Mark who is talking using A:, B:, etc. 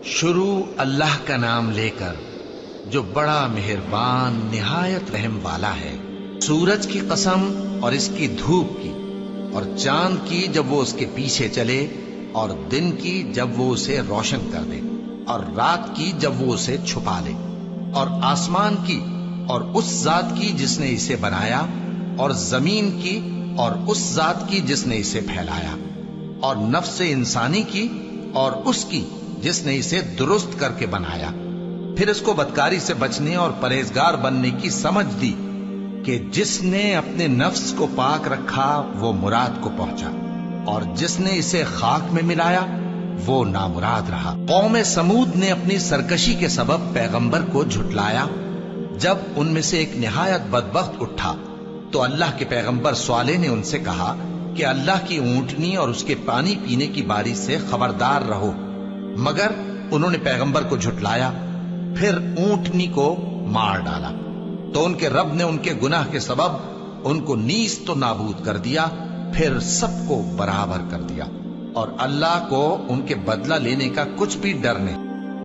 A: شروع اللہ کا نام لے کر جو بڑا مہربان نہایت رحم والا ہے۔ سورج کی قسم اور اس کی دھوپ کی، اور چاند کی جب وہ اس کے پیچھے چلے، اور دن کی جب وہ اسے روشن کر دے، اور رات کی جب وہ اسے چھپا لے، اور آسمان کی اور اس ذات کی جس نے اسے بنایا، اور زمین کی اور اس ذات کی جس نے اسے پھیلایا، اور نفس انسانی کی اور اس کی جس نے اسے درست کر کے بنایا۔ پھر اس کو بدکاری سے بچنے اور پرہیزگار بننے کی سمجھ دی کہ جس نے اپنے نفس کو پاک رکھا وہ مراد کو پہنچا، اور جس نے اسے خاک میں ملایا وہ نامراد رہا۔ قوم سمود نے اپنی سرکشی کے سبب پیغمبر کو جھٹلایا۔ جب ان میں سے ایک نہایت بدبخت اٹھا تو اللہ کے پیغمبر صالح نے ان سے کہا کہ اللہ کی اونٹنی اور اس کے پانی پینے کی باری سے خبردار رہو، مگر انہوں نے پیغمبر کو جھٹلایا۔ پھر اونٹنی کو مار ڈالا تو ان کے رب نے ان کے گناہ کے سبب ان کو نیست و نابود کر دیا، پھر سب کو برابر کر دیا، اور اللہ کو ان کے بدلہ لینے کا کچھ بھی ڈر نہیں۔